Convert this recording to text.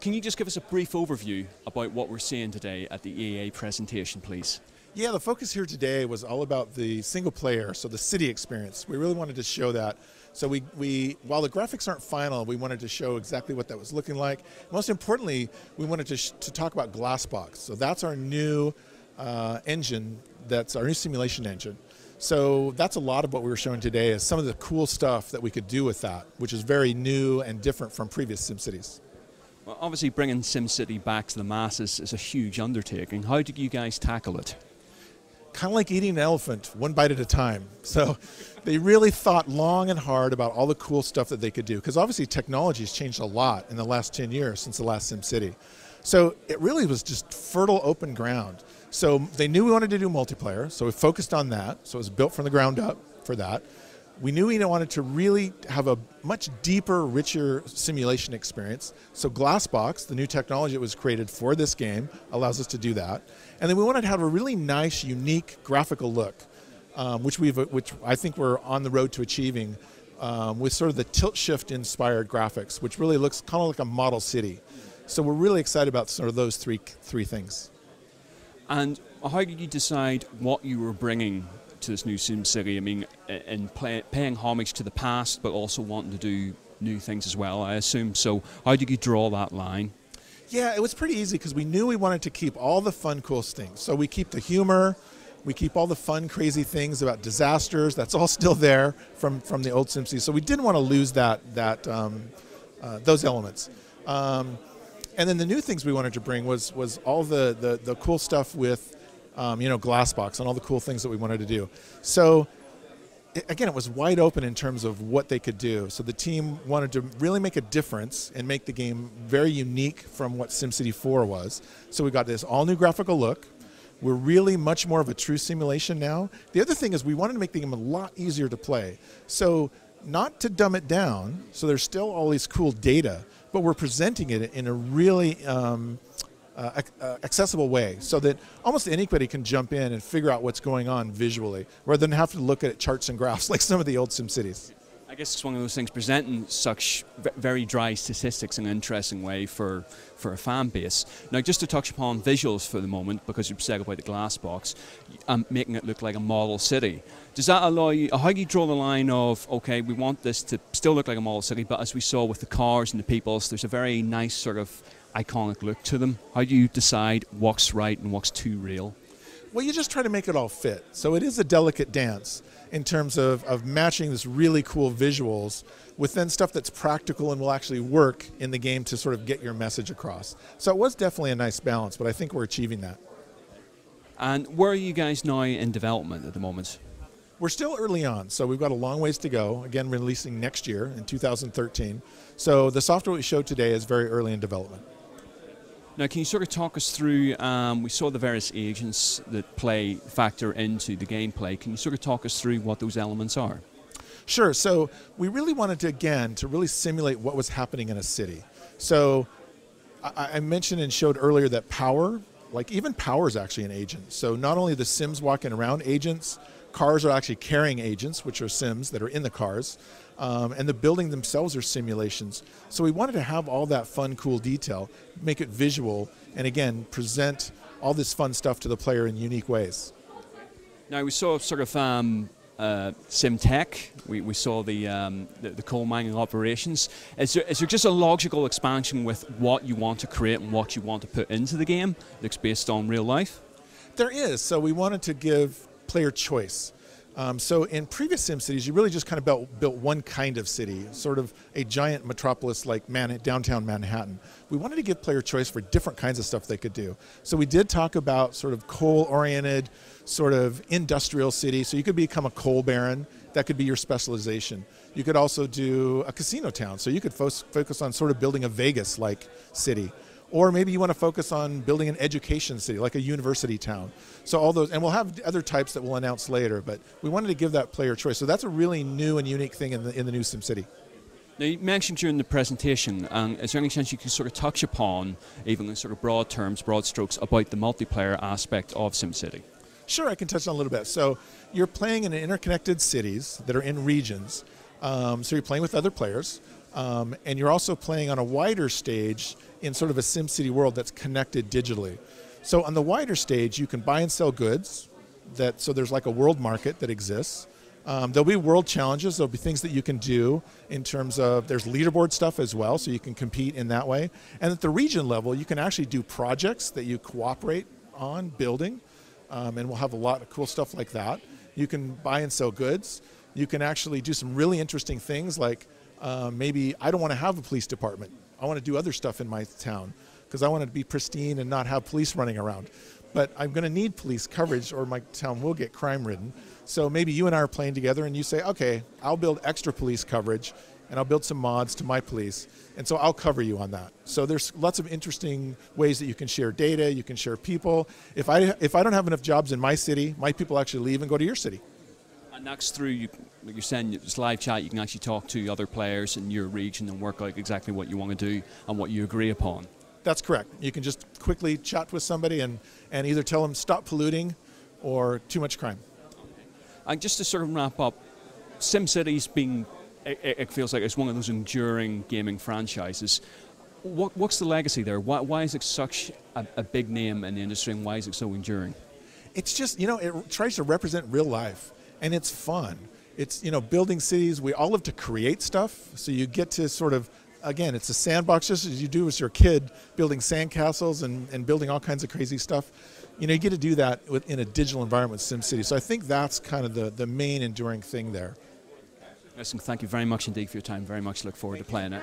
can you just give us a brief overview about what we're seeing today at the EA presentation, please? Yeah, the focus here today was all about the single player, so the city experience. We really wanted to show that. So while the graphics aren't final, we wanted to show exactly what that was looking like. Most importantly, we wanted to talk about Glassbox. So that's our new engine, that's our new simulation engine. So that's a lot of what we were showing today, is some of the cool stuff that we could do with that, which is very new and different from previous SimCities. Well, obviously bringing SimCity back to the masses is a huge undertaking. How did you guys tackle it? Kind of like eating an elephant, one bite at a time. So they really thought long and hard about all the cool stuff that they could do, because obviously technology has changed a lot in the last 10 years since the last SimCity. So it really was just fertile open ground. So they knew we wanted to do multiplayer, so we focused on that. So it was built from the ground up for that. We knew we wanted to really have a much deeper, richer simulation experience. So Glassbox, the new technology that was created for this game, allows us to do that. And then we wanted to have a really nice, unique graphical look, which I think we're on the road to achieving, with sort of the tilt shift inspired graphics, which really looks kind of like a model city. So we're really excited about sort of those three things. And how did you decide what you were bringing to this new SimCity? I mean, in paying homage to the past, but also wanting to do new things as well, I assume. So how did you draw that line? Yeah, it was pretty easy because we knew we wanted to keep all the fun, cool things. So we keep the humor, we keep all the fun, crazy things about disasters. That's all still there from the old SimCity. So we didn't want to lose those elements. And then the new things we wanted to bring was all the cool stuff with Glassbox and all the cool things that we wanted to do. So again, it was wide open in terms of what they could do. So the team wanted to really make a difference and make the game very unique from what SimCity 4 was. So we got this all new graphical look. We're really much more of a true simulation now. The other thing is we wanted to make the game a lot easier to play. So not to dumb it down, so there's still all these cool data, but we're presenting it in a really accessible way, so that almost anybody can jump in and figure out what's going on visually, rather than have to look at charts and graphs like some of the old SimCities. I guess it's one of those things, presenting such very dry statistics in an interesting way for a fan base. Now, just to touch upon visuals for the moment, because you said about the Glassbox, making it look like a model city. Does that allow you, how do you draw the line of, okay, we want this to still look like a model city, but as we saw with the cars and the peoples, there's a very nice sort of iconic look to them? How do you decide what's right and what's too real? Well, you just try to make it all fit. So it is a delicate dance in terms of matching this really cool visuals with then stuff that's practical and will actually work in the game to sort of get your message across. So it was definitely a nice balance, but I think we're achieving that. And where are you guys now in development at the moment? We're still early on, so we've got a long ways to go. Again, releasing next year in 2013. So the software we showed today is very early in development. Now, can you sort of talk us through, we saw the various agents that factor into the gameplay. Can you sort of talk us through what those elements are? Sure. So we really wanted to, again, to really simulate what was happening in a city. So I mentioned and showed earlier that power, like even power is actually an agent. So not only the Sims walking around agents, cars are actually carrying agents, which are Sims that are in the cars. And the building themselves are simulations. So we wanted to have all that fun, cool detail, make it visual, and again, present all this fun stuff to the player in unique ways. Now, we saw sort of SimTech. We saw the coal mining operations. Is there just a logical expansion with what you want to create and what you want to put into the game that's based on real life? There is. So we wanted to give player choice. So in previous SimCities, you really just kind of built one kind of city, sort of a giant metropolis like downtown Manhattan. We wanted to give player choice for different kinds of stuff they could do. So we did talk about sort of coal-oriented, sort of industrial city. So you could become a coal baron. That could be your specialization. You could also do a casino town. So you could focus on sort of building a Vegas-like city. Or maybe you want to focus on building an education city, like a university town. So all those, and we'll have other types that we'll announce later, but we wanted to give that player choice. So that's a really new and unique thing in the new SimCity. Now, you mentioned during the presentation, is there any chance you can sort of touch upon, even in sort of broad terms, broad strokes, about the multiplayer aspect of SimCity? Sure, I can touch on a little bit. So you're playing in interconnected cities that are in regions. So you're playing with other players. And you're also playing on a wider stage in sort of a SimCity world that's connected digitally. So on the wider stage, you can buy and sell goods. So there's like a world market that exists. There'll be world challenges. There'll be things that you can do in terms of, there's leaderboard stuff as well, so you can compete in that way. And at the region level, you can actually do projects that you cooperate on building, and we'll have a lot of cool stuff like that. You can buy and sell goods. You can actually do some really interesting things like maybe I don't want to have a police department. I want to do other stuff in my town because I want it to be pristine and not have police running around. But I'm going to need police coverage or my town will get crime-ridden. So maybe you and I are playing together and you say, okay, I'll build extra police coverage and I'll build some mods to my police. And so I'll cover you on that. So there's lots of interesting ways that you can share data, you can share people. If I don't have enough jobs in my city, my people actually leave and go to your city. And that's through, like you're saying, it's live chat, you can actually talk to other players in your region and work out exactly what you want to do and what you agree upon. That's correct. You can just quickly chat with somebody and either tell them stop polluting or too much crime. And just to sort of wrap up, SimCity's been, it feels like it's one of those enduring gaming franchises. What's the legacy there? Why is it such a big name in the industry and why is it so enduring? It's just, it tries to represent real life and it's fun. It's, building cities, we all love to create stuff, so you get to sort of, again, it's a sandbox just as you do as your kid, building sandcastles and building all kinds of crazy stuff. You get to do that in a digital environment with SimCity. So I think that's kind of the main enduring thing there. Listen, thank you very much indeed for your time. Very much look forward to playing it.